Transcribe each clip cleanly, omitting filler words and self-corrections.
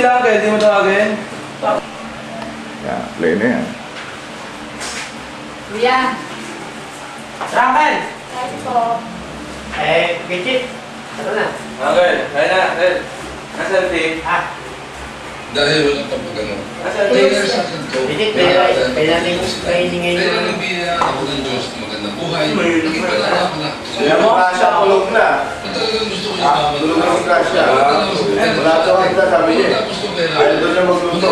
sila, kaya di mo tawagin. Yan, play na yan. Kuya. Ramen! Kahit po. Gitsit. Ano na? Okay, kaya na. Nasaan si? Dahil walang kapag-ano. Nasaan Kaya si? sa akin to. Gitsit, kaya natin training Kaya ngayon. namin binayaan ako ng Diyos na magandang buhay. Ipalala ko na. Kaya mo, siya kulog na. Kung talagang gusto ko niya tama. Tulog na ang siya. Wala ito ang sabi niya. Tapos ko pera. Ayaw doon niya magluto.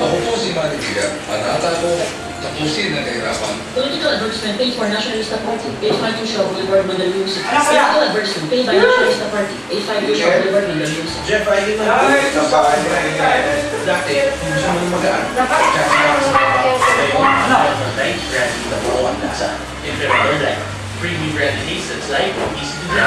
Ako po si Manny Villa. Panata ko, tapusin ang kahirapan. Political advertisement paid for Nationalista Party, 852 Shaw Boulevard, Mandaluyong City. Ano kaya? Political advertisement paid by Nationalista Party, 852 Shaw Boulevard, Mandaluyong City. Jeff, ay dito na. Dati, kung gusto mo nang magaan. If there are like premium branded tastes, like easy to drink.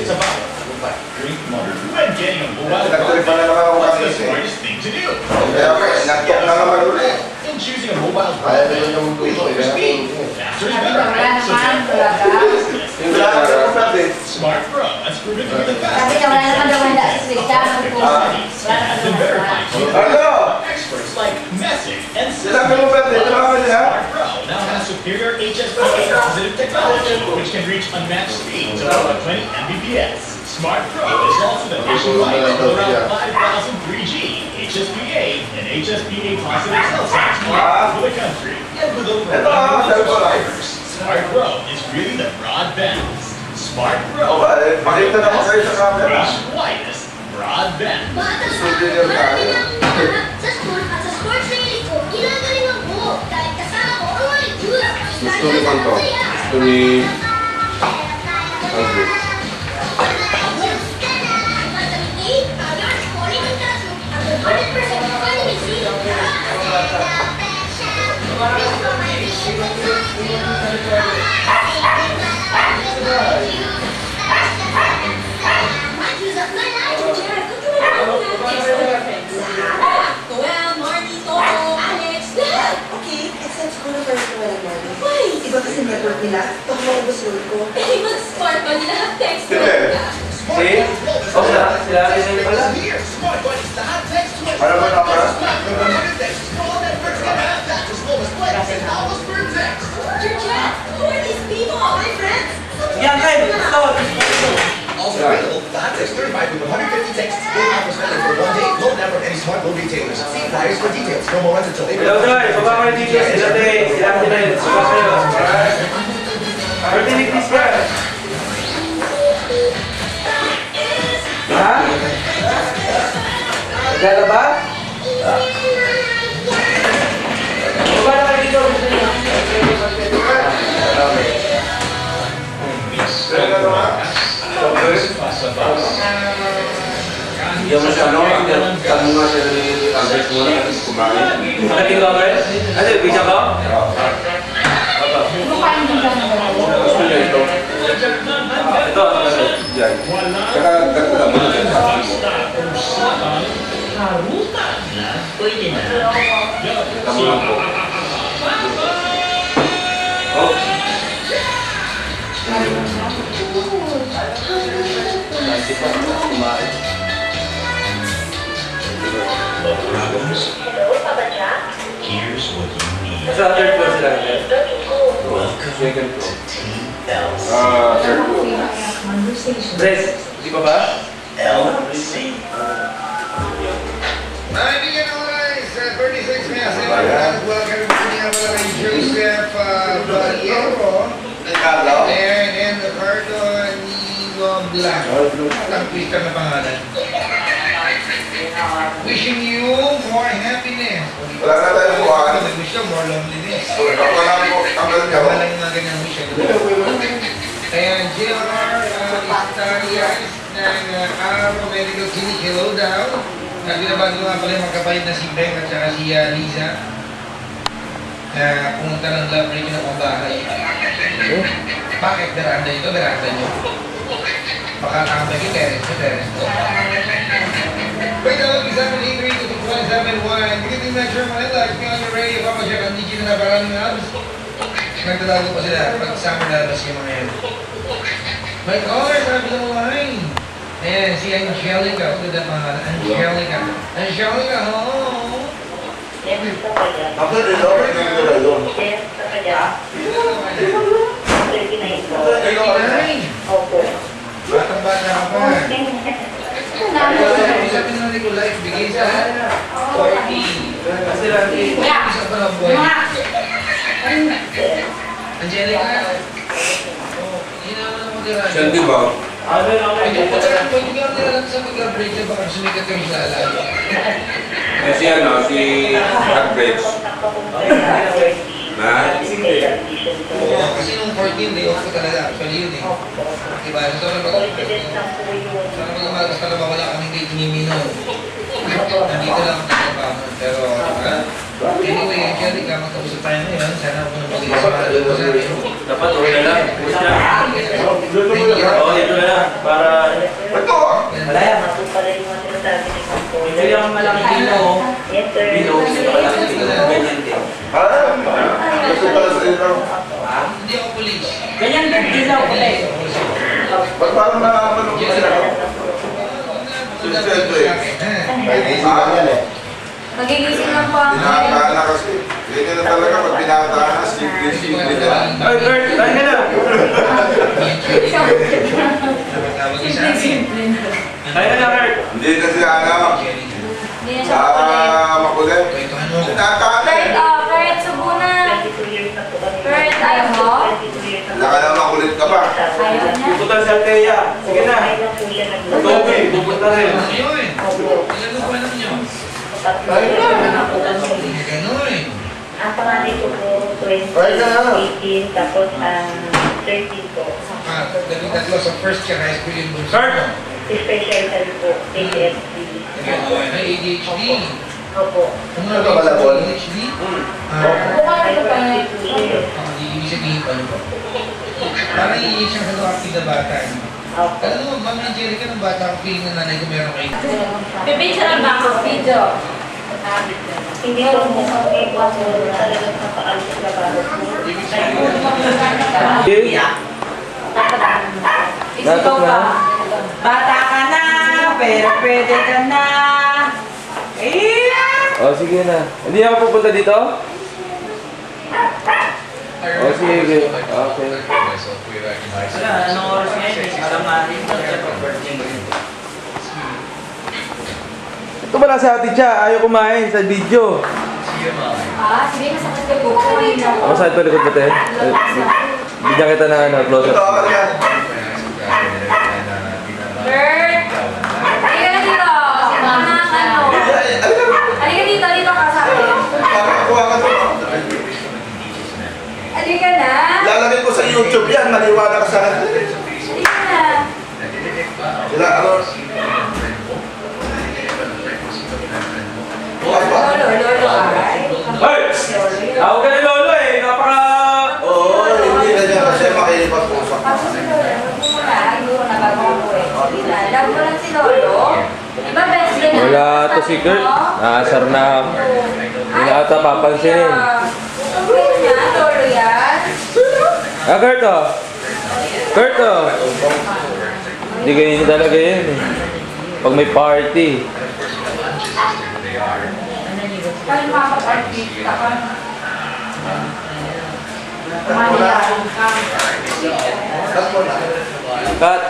Sa bawat tagumpay. Drink modern when getting a mobile Nagtuloy pa na naman ako What's the kasi. smartest thing to do? Kaya ako, nakyak na naman ulit. In choosing a mobile Ayaw na yung magluto. speed. Faster is Sabi better. ko, wala So naman. Jeff, Wala ka. Yung wala ka naman natin. Smart Pro, that's proven to be the best. Sabi niya, wala naman daw handa sa switcha. Sabi ko, wala naman Has been daw handa. verified. Ano? Experts like Messing and Sinabi mo ba dito naman niya? Smart Pro now has superior HSPA positive technology, which can reach unmatched speeds of over 20 Mbps. Smart Pro is also the nationwide for around 5,000 3G, HSPA, and HSPA positive cell sites for the country. And with over 1 million subscribers, Smart Pro is really the broadband. Smart Pro, Pakita na ko kayo sa camera. nation's widest broadband. Studio tayo. Sa school at sa sports na hilig ko, ginagalingan ko. Dahil kasama ko ang mga Jules. Gusto ni Panto. Gusto ni Aldrich. Well, morning, Toto, Alex, Dad! Okay, except ko na first ko walang morning. Why? Iba kasi network nila. Baka maubos load ko. Eh, mag-smart pa nila ang text mo. Si? Oh, sila rin na pala. Ano ba number? Jeff, who are these people? My friends? Yan kayo, stop! Also available, the hot text 35 with 150 texts, 8 hours valid for 1 day. No network any smart phone retailers. See flyers for details. Promo runs until April. Hello, Joy. Baba kayo dito. Sila din. Sila din. Suka kayo. Alright? Martinig this ka. Ha? Gala ba? Baba na kayo dito. Yung mas ano, tanong nga siya ni Aldrich muna kasi kumain. Naging ka kayo? Ano, bisa ka? Kumakain din ka ng dalawa. Gusto niya ito. Ito. Yan. Saka ganito lang mo dyan sa akin mo. Harutan na, pwede na. Tama lang po. Oh. Nanti pa kumain. Love problems? Here's what you need. Sa third floor sila. Welcome Second to floor. TLC. Third floor. Tres. Di ba ba? LC. Naibigan ako guys, 36 Massive. Welcome to the Joseph Barriero. And the carton Nino Blanco. Ang twister na pangalan. Wishing you more happiness. Wala na tayo buwan. Wish you more loneliness. Ako lang po, tanggal niya. Wala yung mga ganyan wish. And JR Istarias ng Arrow Medical Clinic, hello daw. Binabati ko nga pala yung magkapalit na si Beng at saka si Liza. Pumunta ng love break na pambahay. Bakit? Veranda ito? Veranda nyo? Baka tambay kayo, terrace nyo, terrace nyo. Wait, hello, examine 8322171. Good evening, Metro Manila. It's me on your radio. Papa Jack, ang DJ na naparaming abs. Nagtatago pa sila pag sa amin lalabas yung mga yan. My caller, sabi ng line. Ayan, si Angelica. Ito na mga Angelica. Angelica, oh! Ako rin ako, hindi ko na yun. Batang-bata ka pa. Sabi na Nicolay, bigay sa 40. Kasi lang Isa pa lang boy. Angelica. Oh, yun naman ang mag-iraan. Siya, di ba? Ito po tayo, pwede ka nila sa mag-break na baka sumikat kayo sa alayo. Kasi ano, si Hagbreds. Na? Oo, kasi nung 14, day off ko talaga. Actually yun eh. Diba? So, sana mag-umagas ka na ba wala kaming kay Nimino. Nandito lang ako nagpapaman. Pero, anyway, Angelica, magkausap tayo ngayon. Sana ako nang mag-iisa sa akin. dapat okay na lang. Oo, ito na lang. Para... Malaya. Hindi lang malaki dino. Dino, malaki dino. Ganyan din. Gusto pala sa inyo. Hindi ako police. Ganyan din dilaw ko eh. Ba't parang nakakalong ko sila? Sunsento eh. Kahit isipan yan eh. Magigising lang po ang Binataan na kasi. Ganyan na talaga pag binataan na, simple na lang. Ay, Kurt, tayo ka na. Tawag niya sa akin. Tayo ka na, Kurt. Hindi kasi ano, Hindi na siya makulit. makulit. Kwentuhan mo. Binataan Kurt, eh. Kurt, subo na. Kurt, ayaw mo? Wala ka na makulit ka pa. Ayaw niya. Pupunta si Althea. Sige na. Toby, pupunta rin. Ano yun? Ilan ang paano nyo? Ganun. Ang pangalan ko po, 2018, tapos ang 13 po. Daling tatlo sa first year high school yung bunso. Kurt! Special study po, ADHD. Ganun. May ADHD. Opo. Kung ano ba sa ADHD? Bukan ito pa niya. Ibig sabihin pa ito. Parang iiyak siyang halawakti na bata. Opo. Alam mo, Ma'am Angelica, ng bata ang feeling ng nanay ko meron kayo. Pipicture lang ba ako? Video. Hindi ko mo kami po talagang napaalis na bago po. Ikaw ba? Bata ka na, pero pwede ka na. Oh, sige na. Hindi ako pupunta dito? Oh, sige. Okay. Wala, anong oras ngayon? Alam natin ito. Birthday mo yun. Ito pala sa atin siya. Ayaw kumain sa video. Sige, masakit ka po. Ako sa ito likod ba tayo? Bigyan kita na ano, close Ito up. ako yan. Bert! Halika na dito. Halika dito, dito ka sa akin. Kuha ka ito. Halika na. Lalagay ko sa YouTube yan, maniwala ka sa akin. Halika na. Sila, ano? Lolo. Hoy! Tawag ka ni Lolo eh. Napaka... Oo, hindi na niya kasi makilipag-usap. Kasi si Lolo, muna, siguro nagagawa ko eh. Love mo lang si Lolo. Diba best friend na? Wala to si Kurt. Naasar na. Hindi na ata papansinin. Ang friend niya, Lolo yan. Ah, Kurt oh. Kurt oh. Hindi ganyan talaga yun eh. Pag may party. Kaya makapag-artista ka. Kumaniyaran ka. Cut.